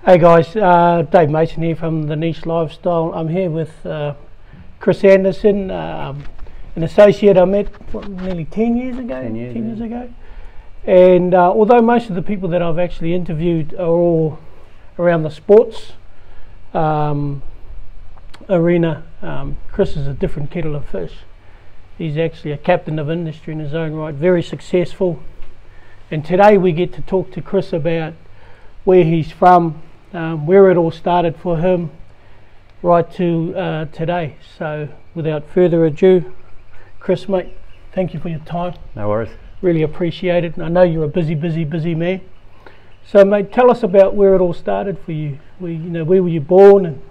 Hey guys, Dave Mason here from The Niche Lifestyle. I'm here with Chris Anderson, an associate I met nearly 10 years ago. 10 years ago. And although most of the people that I've actually interviewed are all around the sports arena, Chris is a different kettle of fish. He's actually a captain of industry in his own right, very successful. And today we get to talk to Chris about where he's from, where it all started for him, right to today. So without further ado, Chris, mate, thank you for your time. No worries. Really appreciate it. And I know you're a busy man. So, mate, tell us about where it all started for you. Where were you born? And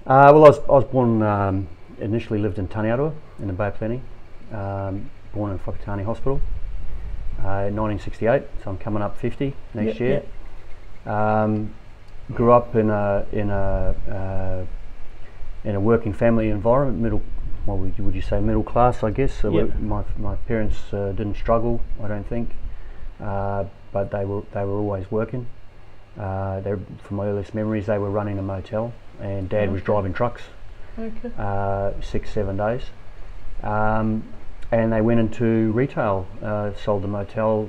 Well, I was born, initially lived in Taniaroa in the Bay of Plenty, born in Whakatane Hospital in 1968, so I'm coming up 50 next year. Grew up in a working family environment, would you say middle class, I guess. So my parents didn't struggle, I don't think, but they were always working. From my earliest memories, they were running a motel, and Dad was driving trucks, 6-7 days, and they went into retail, sold the motel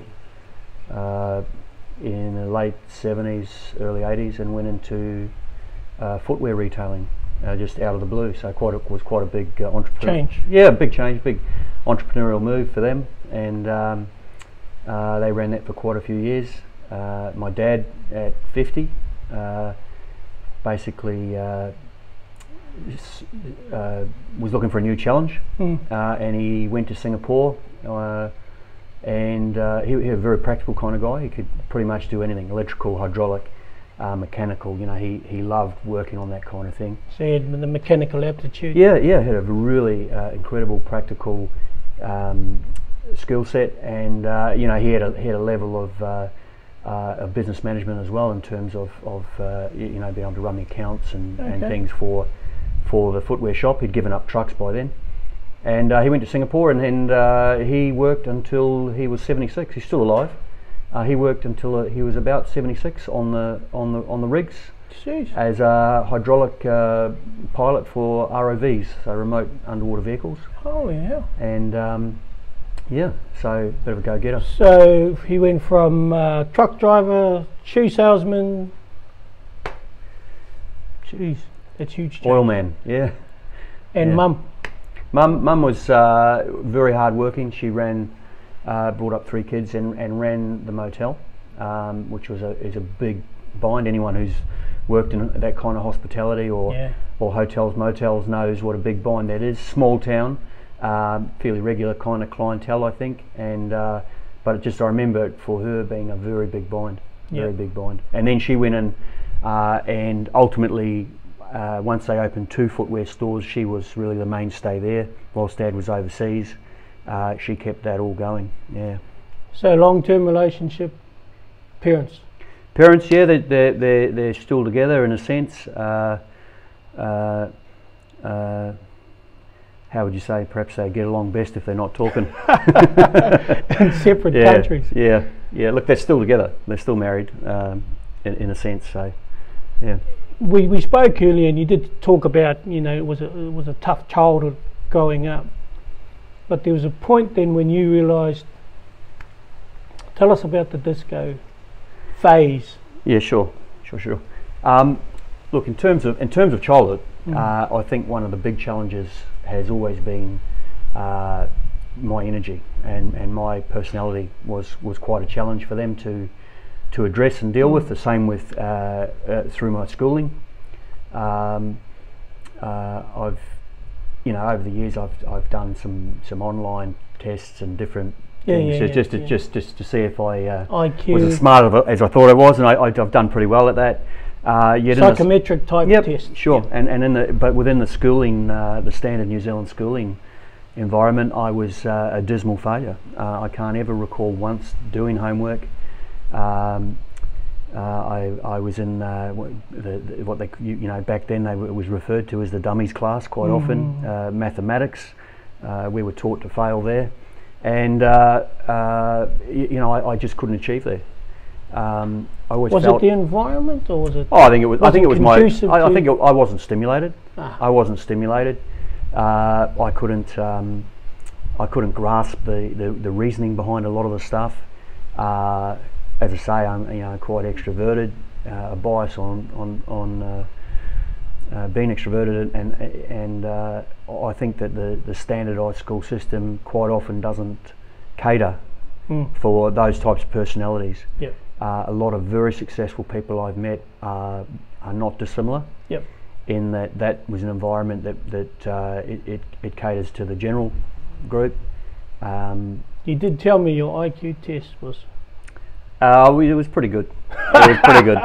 in the late 70s, early 80s, and went into footwear retailing just out of the blue. So was quite a big entrepreneurial change. Yeah, big change, big entrepreneurial move for them, and they ran that for quite a few years. My dad, at 50, basically was looking for a new challenge, and he went to Singapore. And he was a very practical kind of guy. He could pretty much do anything: electrical, hydraulic, mechanical. He loved working on that kind of thing. So he had the mechanical aptitude. Yeah, had a really incredible practical skill set, and he had a level of business management as well, in terms of being able to run the accounts and things for the footwear shop. He'd given up trucks by then. And he went to Singapore, and he worked until he was 76. He's still alive. He worked until he was about 76 on the rigs. Jeez. As a hydraulic pilot for ROVs, so remote underwater vehicles. Holy hell! And so a bit of a go-getter. So he went from truck driver, shoe salesman. Jeez, that's huge. Oil man, yeah. And mum. Mum was very hard working. She brought up 3 kids and ran the motel, which is a big bind. Anyone who's worked in that kind of hospitality or hotels, motels knows what a big bind that is. Small town, fairly regular kind of clientele, I think. And but I remember it for her being a very big bind, very big bind. And then she went in and ultimately. Once they opened 2 footwear stores, she was really the mainstay there. Whilst Dad was overseas, she kept that all going. Yeah. So long-term relationship, parents. Parents, yeah, they're still together in a sense. How would you say? Perhaps they get along best if they're not talking. In separate countries. Yeah. Look, they're still together. They're still married, in a sense. So, yeah. We spoke earlier, and you did talk about it was a tough childhood growing up, but there was a point then when you realised. Tell us about the disco phase. Yeah, sure. Look, in terms of childhood, I think one of the big challenges has always been my energy and my personality was quite a challenge for them to address and deal with. The same with through my schooling. I've over the years I've done some online tests and different things just to see if I was as smart as I thought I was, and I've done pretty well at that. Psychometric type test. Sure. But within the schooling, the standard New Zealand schooling environment, I was a dismal failure. I can't ever recall once doing homework. I was in what they back then it was referred to as the dummies class quite often. Mathematics, we were taught to fail there, and I just couldn't achieve there. I always Was felt it the environment, or was it? Oh, I think it was. I think it was my. conducive I to- think I wasn't stimulated. Ah. I wasn't stimulated. I couldn't. I couldn't grasp the reasoning behind a lot of the stuff. As I say, I'm quite extroverted. A bias on being extroverted, and I think that the standardised school system quite often doesn't cater for those types of personalities. Yep. A lot of very successful people I've met are not dissimilar. Yep. In that was an environment that it caters to the general group. You did tell me your IQ test was. It was pretty good. It was pretty good.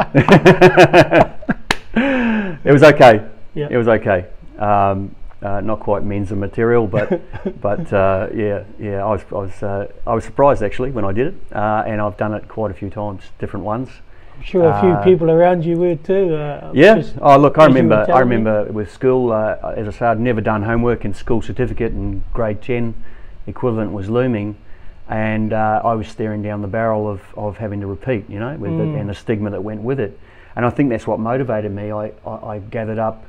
It was okay. Yeah. It was okay. Not quite Mensa material, but yeah. I was surprised actually when I did it, and I've done it quite a few times, different ones. I'm sure a few people around you were too. Yeah. Oh, look, I as you were remember. I telling me. remember with school. As I say, I'd never done homework, and school certificate in grade 10 equivalent was looming, and I was staring down the barrel of having to repeat. With and the stigma that went with it. And I think that's what motivated me. I gathered up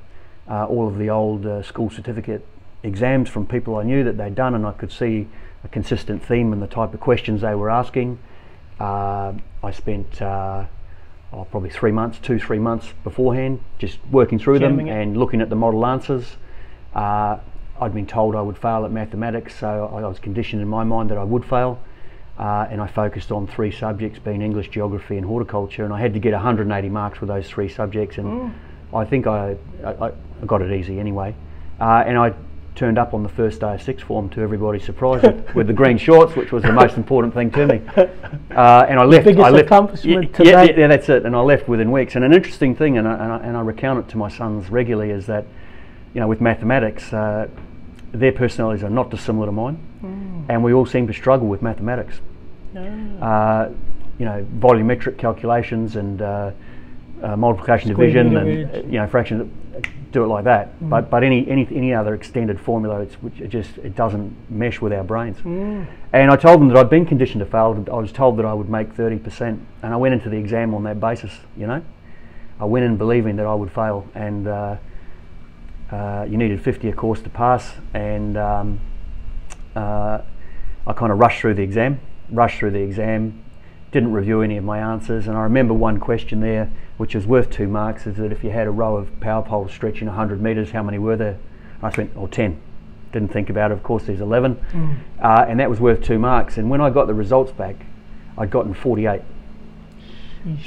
all of the old school certificate exams from people I knew that they'd done, and I could see a consistent theme in the type of questions they were asking. I spent probably 3 months, 2-3 months beforehand, just working through Jamming them it. and looking at the model answers. I'd been told I would fail at mathematics, so I was conditioned in my mind that I would fail. And I focused on 3 subjects, being English, geography and horticulture, and I had to get 180 marks with those 3 subjects, and I think I got it easy anyway. And I turned up on the first day of sixth form to everybody's surprise with the green shorts, which was the most important thing to me. And I left. Biggest I left. accomplishment to Yeah, date. yeah, that's it. And I left within weeks. And an interesting thing, and I recount it to my sons regularly, is that with mathematics, their personalities are not dissimilar to mine, and we all seem to struggle with mathematics. Volumetric calculations and multiplication, Square division, meter and fractions, do it like that. But any other extended formula, it doesn't mesh with our brains. And I told them that I'd been conditioned to fail. I was told that I would make 30%, and I went into the exam on that basis. I went in believing that I would fail, and you needed 50 a course to pass, and I kind of rushed through the exam, didn't review any of my answers, and I remember one question there which was worth 2 marks, is that if you had a row of power poles stretching 100 metres, how many were there? I went, 10. Didn't think about it, of course there's 11, and that was worth 2 marks, and when I got the results back, I'd gotten 48.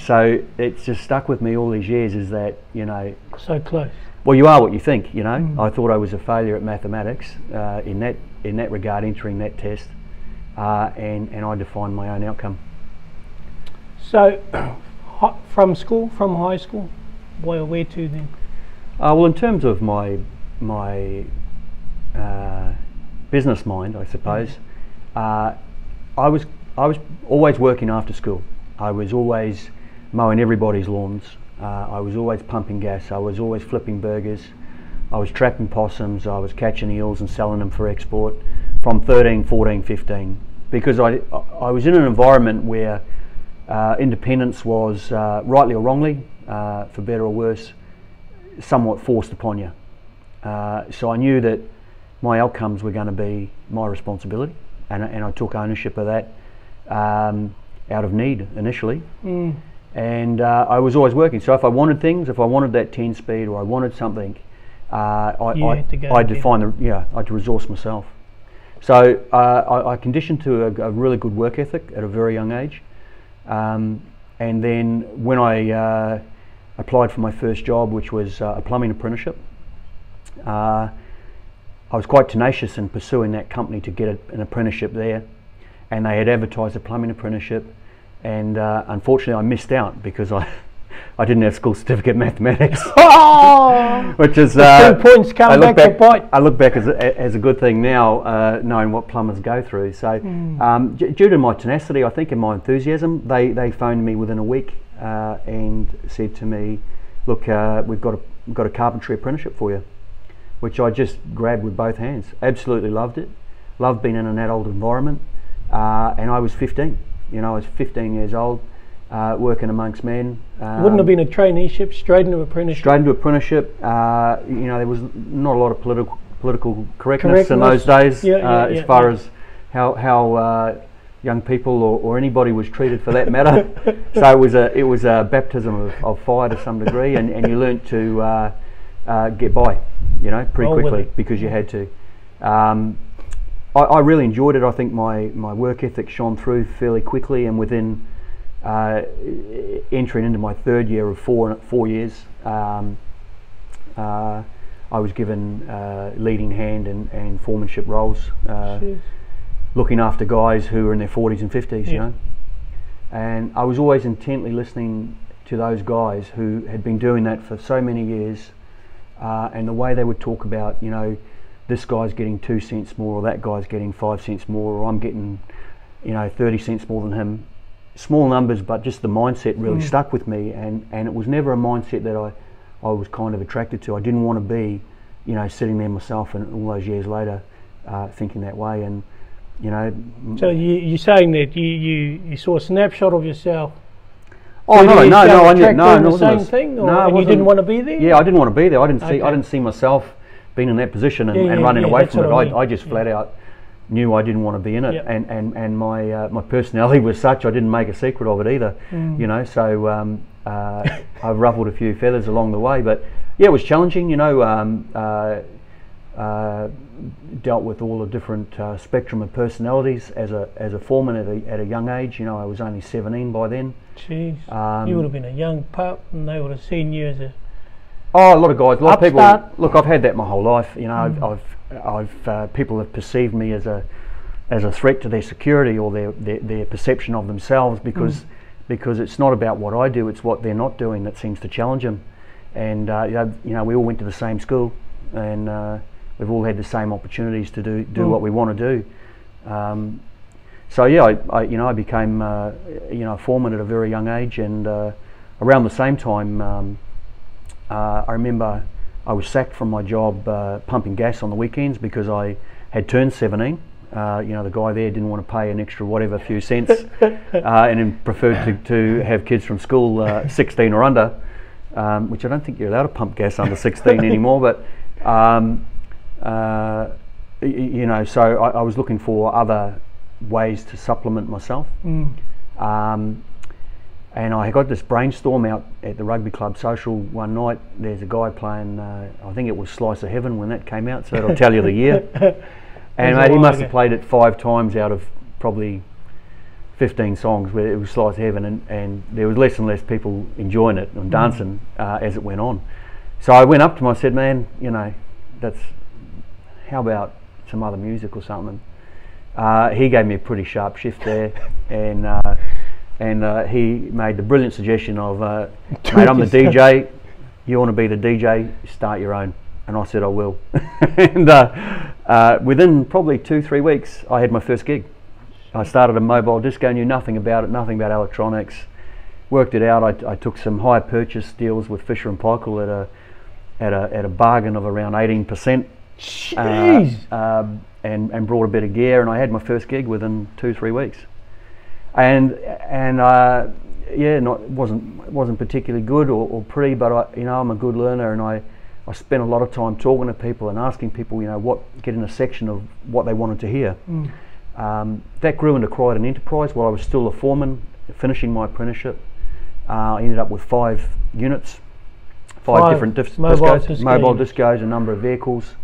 So it's just stuck with me all these years, is that, So close. well, you are what you think, I thought I was a failure at mathematics in that regard, entering that test, and I defined my own outcome. So, from high school, where to then? Well, in terms of my business mind, I suppose, I was always working after school. I was always mowing everybody's lawns. I was always pumping gas. I was always flipping burgers. I was trapping possums. I was catching eels and selling them for export from 13, 14, 15. Because I was in an environment where independence was, rightly or wrongly, for better or worse, somewhat forced upon you. So I knew that my outcomes were going to be my responsibility, and I took ownership of that out of need initially. And I was always working. So if I wanted things, if I wanted that 10 speed or I wanted something, I'd resource myself. So I conditioned to a really good work ethic at a very young age. And then when I applied for my first job, which was a plumbing apprenticeship, I was quite tenacious in pursuing that company to get an apprenticeship there. And they had advertised a plumbing apprenticeship, and unfortunately I missed out because I didn't have school certificate in mathematics. Which is 2 points come back to bite. I look back as a good thing now, knowing what plumbers go through. So due to my tenacity, I think, and my enthusiasm, they phoned me within a week and said to me, look, we've got a carpentry apprenticeship for you, which I just grabbed with both hands. Absolutely loved it. Loved being in an adult environment. And I was 15. I was 15 years old, working amongst men. Wouldn't have been a traineeship, straight into apprenticeship? Straight into apprenticeship. There was not a lot of political correctness in those days, as far as how young people or anybody was treated, for that matter. So it was a baptism of fire to some degree, and you learnt to get by, pretty quickly, because you had to. I really enjoyed it. I think my work ethic shone through fairly quickly, and within entering into my third year of 4 years, I was given leading hand and foremanship roles, looking after guys who were in their 40s and 50s, And I was always intently listening to those guys who had been doing that for so many years, and the way they would talk about, this guy's getting 2 cents more, or that guy's getting 5 cents more, or I'm getting, 30 cents more than him. Small numbers, but just the mindset really stuck with me, and it was never a mindset that I was kind of attracted to. I didn't want to be, sitting there myself, and all those years later, thinking that way. And So you're saying that you saw a snapshot of yourself? Oh no! The same thing, or you didn't want to be there? Yeah, I didn't want to be there. I didn't see myself being in that position and running away from it. I just flat out knew I didn't want to be in it, and my personality was such, I didn't make a secret of it either. So I've ruffled a few feathers along the way, but yeah, it was challenging. Dealt with all the different spectrum of personalities as a foreman at a young age. I was only 17 by then. Jeez, you would have been a young pup, and they would have seen you as a a lot of guys, a lot of people. Look, I've had that my whole life. I've people have perceived me as a threat to their security or their perception of themselves, because it's not about what I do, it's what they're not doing that seems to challenge them. And we all went to the same school, and we've all had the same opportunities to do what we want to do. So yeah, I became a foreman at a very young age, and around the same time, I remember I was sacked from my job pumping gas on the weekends because I had turned 17. The guy there didn't want to pay an extra whatever few cents, and preferred to have kids from school 16 or under, which I don't think you're allowed to pump gas under 16 anymore. But so I was looking for other ways to supplement myself. And I got this brainstorm out at the rugby club social one night. There's a guy playing, I think it was Slice of Heaven when that came out, so that'll tell you the year. And mate, he must have played it 5 times out of probably 15 songs where it was Slice of Heaven, and there was less and less people enjoying it and dancing as it went on. So I went up to him, I said, man, how about some other music or something? He gave me a pretty sharp shift there, and he made the brilliant suggestion of, mate, I'm the DJ, you want to be the DJ, start your own. And I said, I will. And within probably 2-3 weeks, I had my first gig. I started a mobile disco, knew nothing about it, nothing about electronics, worked it out. I took some hire purchase deals with Fisher and Paykel at a bargain of around 18%. Jeez. And brought a bit of gear, and I had my first gig within 2-3 weeks. And wasn't particularly good or pretty, but I'm a good learner, and I spent a lot of time talking to people and asking people, getting a section of what they wanted to hear. That grew into quite an enterprise while I was still a foreman, finishing my apprenticeship. I ended up with 5 units, 5 different mobile discos, a number of vehicles,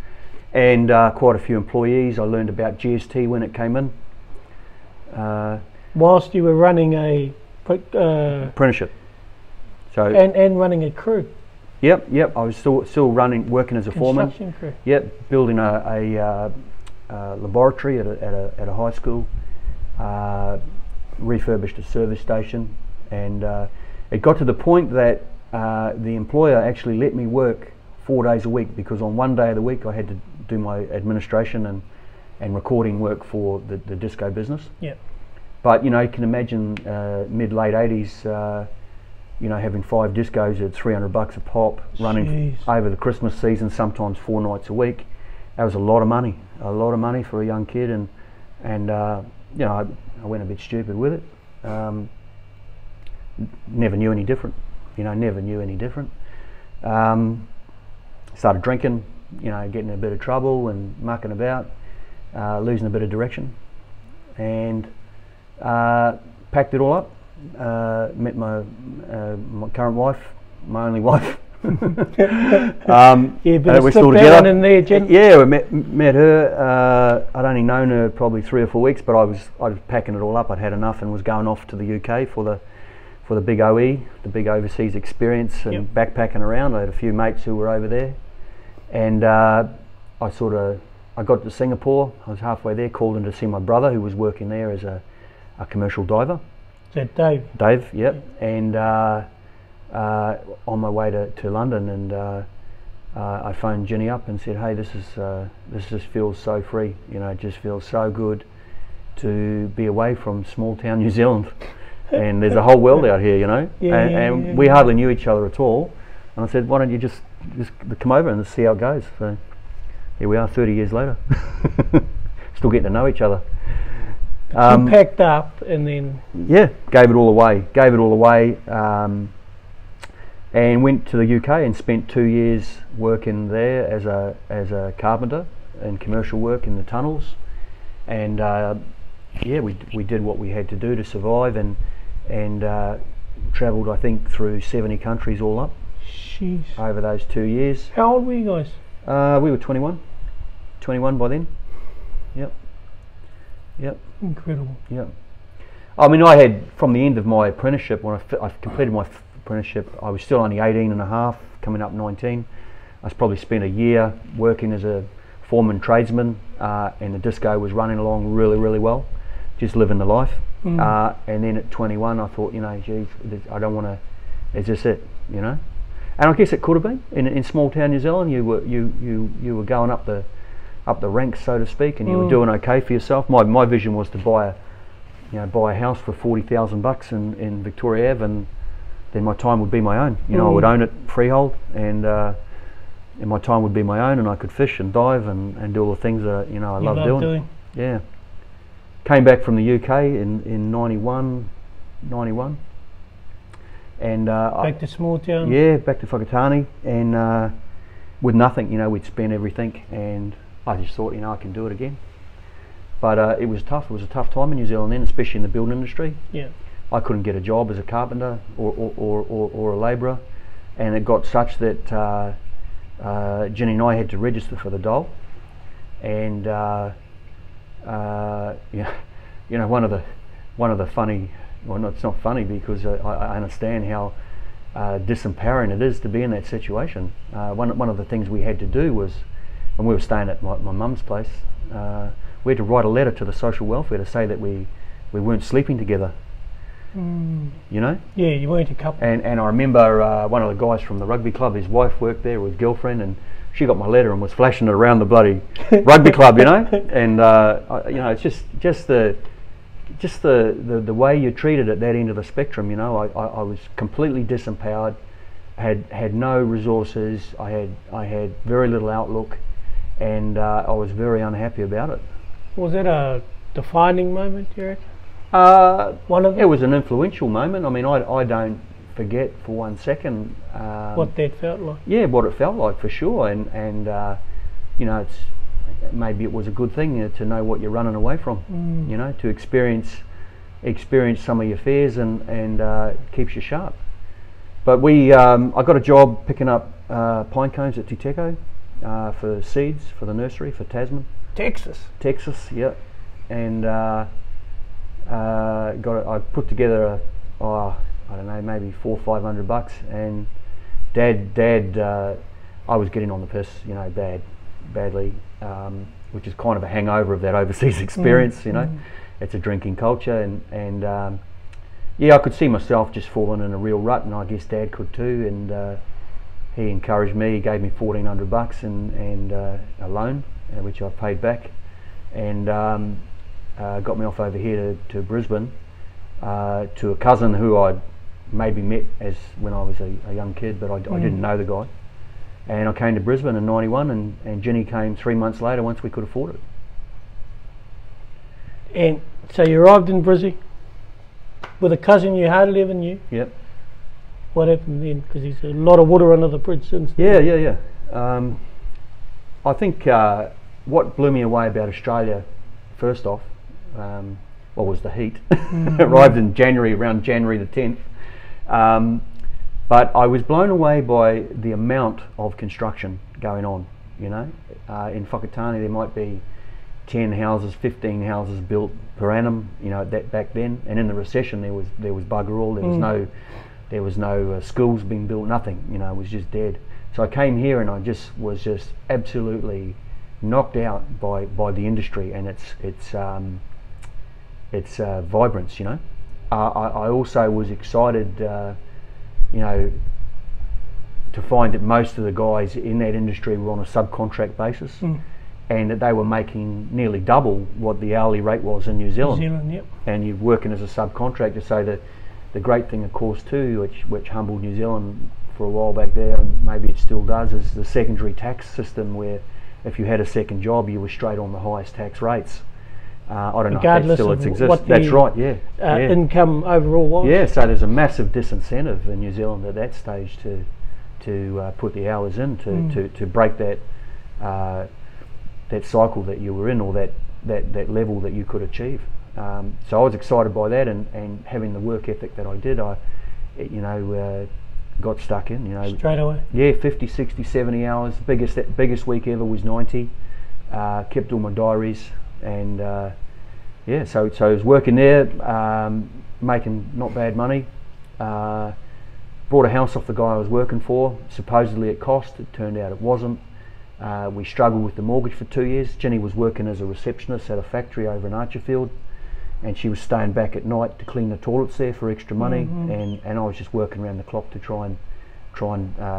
and quite a few employees. I learned about GST when it came in. Whilst you were running a apprenticeship, so and running a crew. Yep. I was still working as a foreman. Construction crew. Yep, building a laboratory at a high school. Refurbished a service station, and it got to the point that the employer actually let me work 4 days a week, because on one day of the week I had to do my administration and recording work for the disco business. Yeah. But you can imagine mid-late 80s, having 5 discos at $300 a pop, running over the Christmas season, sometimes 4 nights a week. That was a lot of money for a young kid, and I went a bit stupid with it. never knew any different. Never knew any different. Started drinking, getting in a bit of trouble and mucking about, losing a bit of direction, and packed it all up. Met my current wife, my only wife. Yeah, but we're still together. In there, Jen. Yeah, we met her. I'd only known her probably 3 or 4 weeks, but I was packing it all up. I'd had enough and was going off to the UK for the big OE, the big overseas experience, and backpacking around. I had a few mates who were over there, and I got to Singapore. I was halfway there, called in to see my brother who was working there as a commercial diver. Is that Dave? Dave, yep. And on my way to London, and I phoned Ginny up and said, "Hey, this just feels so free. It just feels so good to be away from small town New Zealand, and there's a whole world out here, and we hardly knew each other at all." And I said, "Why don't you just come over and see how it goes?" So here we are, 30 years later, still getting to know each other. You packed up and then gave it all away, and went to the UK and spent 2 years working there as a carpenter and commercial work in the tunnels, and we did what we had to do to survive, and travelled I think through 70 countries all up. Jeez. Over those 2 years. How old were you guys? We were 21 by then. Yep. Incredible. Yep. I mean, I had, from the end of my apprenticeship, when I completed my apprenticeship, I was still only 18 and a half, coming up 19. I probably spent a year working as a foreman tradesman, and the disco was running along really, really well, just living the life. And then at 21, I thought, geez, I don't want to. Is this it? And I guess it could have been in small town New Zealand. You were going up the ranks, so to speak, and you were doing okay for yourself. My vision was to buy a house for $40,000 in Victoria Ave, and then my time would be my own. I would own it freehold, and my time would be my own, and I could fish and dive and do all the things that I love doing. Yeah. Came back from the UK in 91, and back to small town. Yeah, back to Whakatane, and with nothing. We'd spent everything, and I just thought, I can do it again. But it was tough. It was a tough time in New Zealand then, especially in the building industry. Yeah. I couldn't get a job as a carpenter or a labourer, and it got such that Ginny and I had to register for the dole, and one of the funny, well, it's not funny because I understand how disempowering it is to be in that situation. One of the things we had to do was, when we were staying at my mum's place, we had to write a letter to the social welfare to say that we weren't sleeping together. Yeah, you weren't a couple. And I remember one of the guys from the rugby club, his wife worked there with his girlfriend, and she got my letter and was flashing it around the bloody rugby club, and it's just the way you're treated at that end of the spectrum. I was completely disempowered, had no resources, I had very little outlook, and I was very unhappy about it. Was that a defining moment, you reckon? One of them? It was an influential moment. I mean, I don't forget for 1 second what that felt like. Yeah, what it felt like, for sure, and it's maybe it was a good thing to know what you're running away from. To experience some of your fears, and keeps you sharp. But I got a job picking up pine cones at Te Teko for seeds for the nursery for Tasman. Texas, yeah, and I put together I don't know, maybe $400 or $500, and Dad, I was getting on the piss, badly, which is kind of a hangover of that overseas experience. It's a drinking culture, and I could see myself just falling in a real rut, and I guess Dad could too, and he encouraged me. He gave me $1,400 and a loan, which I paid back, and got me off over here to Brisbane, to a cousin who I'd maybe met when I was a young kid, but I didn't know the guy. And I came to Brisbane in 91, and Ginny came 3 months later once we could afford it. And so you arrived in Brizzy, with a cousin you hardly ever knew. Yep. What happened then? Because there's a lot of water under the bridge since then. Yeah. I think what blew me away about Australia, first off, was the heat. It arrived in January, around January the 10th. But I was blown away by the amount of construction going on. You know, in Whakatane there might be 10 houses, 15 houses built per annum. You know, that back then, and in the recession there was bugger all. There was no schools being built. Nothing. You know, it was just dead. So I came here and I was absolutely knocked out by the industry and its vibrance. You know, I also was excited. You know, to find that most of the guys in that industry were on a subcontract basis, and that they were making nearly double what the hourly rate was in New Zealand. Yep. And you're working as a subcontractor. So the great thing, of course, too, which humbled New Zealand for a while back there, and maybe it still does, is the secondary tax system, where if you had a second job, you were straight on the highest tax rates. I don't Regardless know if that still of exists. what That's the right, yeah. income overall was. Yeah, so there's a massive disincentive in New Zealand at that stage to put the hours in to break that cycle that you were in, or that level that you could achieve. So I was excited by that, and having the work ethic that I did, I got stuck in. You know, straight away. Yeah, 50, 60, 70 hours. Biggest week ever was 90. Kept all my diaries, and so I was working there, making not bad money. Bought a house off the guy I was working for. Supposedly it cost. It turned out it wasn't. We struggled with the mortgage for 2 years. Jenny was working as a receptionist at a factory over in Archerfield, and she was staying back at night to clean the toilets there for extra money, and I was just working around the clock to try and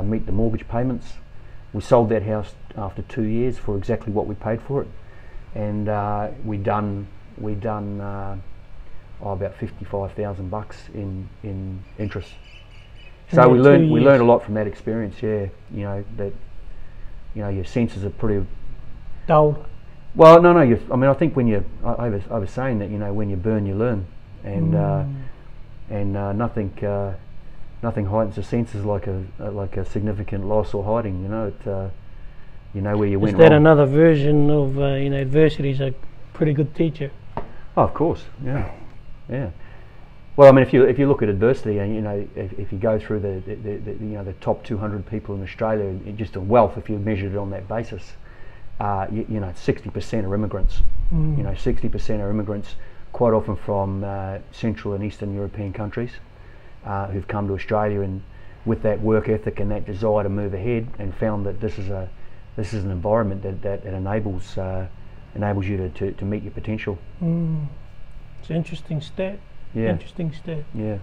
meet the mortgage payments. We sold that house after 2 years for exactly what we paid for it, and we done about $55,000 in interest. So we learned a lot from that experience. Yeah, you know that. You know, your senses are pretty dulled. Well, no. I mean, I think when I was saying that, you know, when you burn, you learn, and nothing heightens the senses like a significant loss or hiding. You know, you know where you went wrong. Is that another version of adversity is a pretty good teacher? Oh, of course, yeah. Well, I mean, if you look at adversity, and you know, if you go through the top 200 people in Australia, just in wealth, if you measured it on that basis, you know, 60% are immigrants. You know, 60% are immigrants, quite often from Central and Eastern European countries, who've come to Australia, and with that work ethic and that desire to move ahead, and found that this is an environment that enables you to meet your potential. It's an interesting stat. Yeah. Interesting stat. Yeah.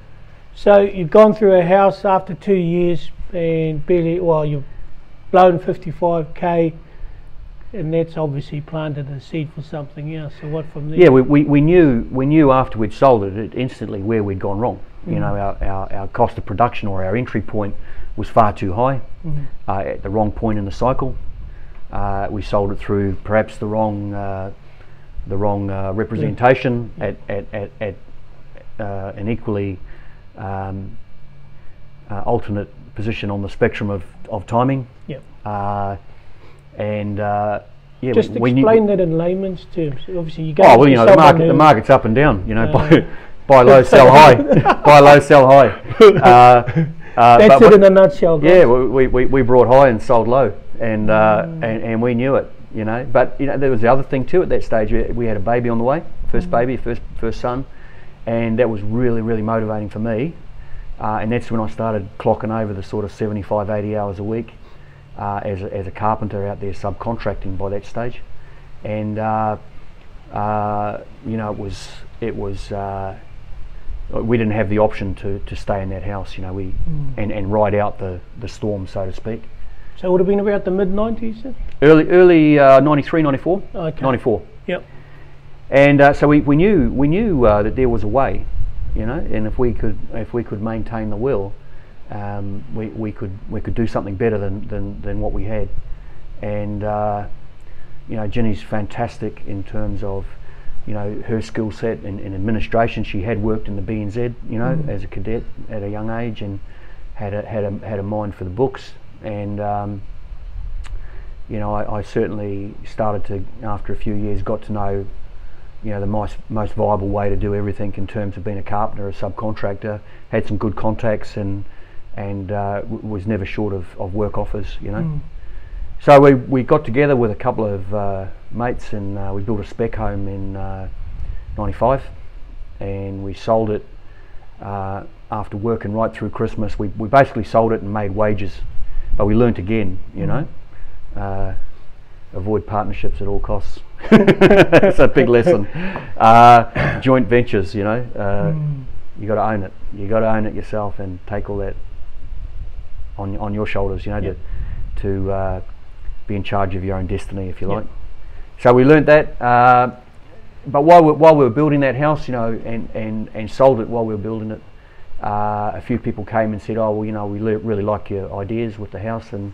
So you've gone through a house after 2 years, and you've blown 55k, and that's obviously planted a seed for something else. So what from there? Yeah, we knew after we'd sold it instantly where we'd gone wrong. You know, our cost of production, or our entry point, was far too high, at the wrong point in the cycle. We sold it through perhaps the wrong representation at an equally alternate position on the spectrum of timing. Yep. Just explain that in layman's terms. Obviously, you go. Oh well, you know, the market's up and down. You know, buy low, sell high. Buy low, sell high. That's it in a nutshell. Guys. Yeah, we brought high and sold low, and we knew it. You know, but you know, there was the other thing too. At that stage, we had a baby on the way, first baby, first son. And that was really, really motivating for me, and that's when I started clocking over the sort of 75, 80 hours a week as a carpenter out there subcontracting by that stage, and you know, it was we didn't have the option to stay in that house, you know, and ride out the storm, so to speak. So it would have been about the mid-90s then? Early 93, 94. Okay. 94. Yep. And so we knew that there was a way, you know, and if we could maintain the will, we could do something better than what we had. And you know, Jenny's fantastic in terms of, you know, her skill set in administration. She had worked in the BNZ, you know, as a cadet at a young age, and had a mind for the books. And you know, I certainly started to, after a few years, got to know, you know, the most viable way to do everything in terms of being a carpenter, a subcontractor. Had some good contacts, and was never short of work offers, you know. So we got together with a couple of mates, and we built a spec home in '95, and we sold it after working right through Christmas. We basically sold it and made wages, but we learnt again, you know. Avoid partnerships at all costs. It's a big lesson. Joint ventures, you know, you got to own it. You got to own it yourself and take all that on your shoulders, you know, to be in charge of your own destiny, if you like. So we learnt that, but while we were building that house, you know, and sold it while we were building it, a few people came and said, oh, well, you know, we really like your ideas with the house, and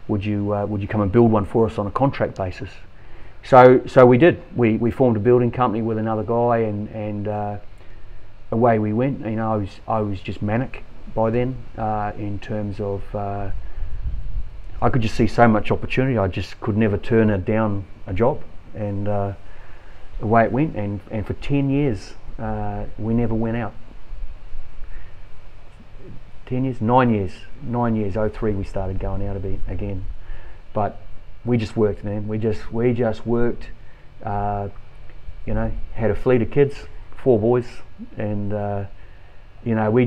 would you come and build one for us on a contract basis? So we did. We formed a building company with another guy, and away we went. You know, I was just manic by then, in terms of I could just see so much opportunity. I just could never turn down a job, and away it went. And for 10 years, we never went out. 10 years, 9 years, 03 we started going out a bit again, but we just worked, man. We just worked. You know, had a fleet of kids, 4 boys, and you know, we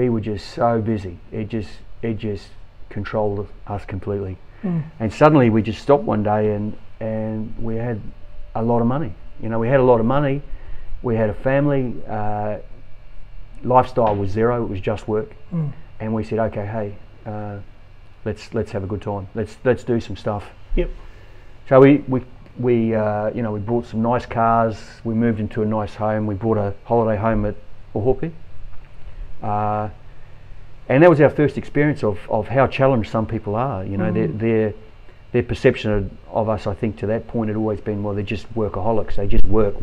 were just so busy. It just controlled us completely. And suddenly we just stopped one day, and we had a lot of money. You know, we had a lot of money. We had a family. Lifestyle was zero. It was just work. And we said, okay, hey, let's have a good time. Let's do some stuff. Yep. So we you know, we bought some nice cars. We moved into a nice home. We bought a holiday home at Ohope. And that was our first experience of how challenged some people are. You know, their perception of us, I think, to that point had always been, well, they're just workaholics. They just work.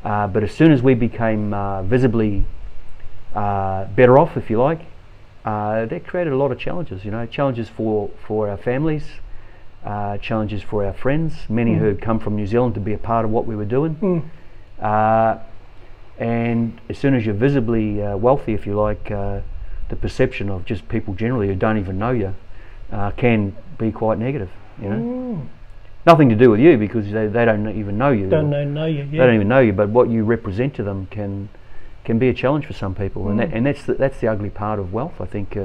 But as soon as we became visibly better off, if you like, that created a lot of challenges. You know, challenges for our families, challenges for our friends, many who had come from New Zealand to be a part of what we were doing. And as soon as you're visibly wealthy, if you like, the perception of just people generally who don't even know you can be quite negative. You know, nothing to do with you, because they don't even know you. They don't even know you, but what you represent to them can be a challenge for some people, and that's the ugly part of wealth, I think.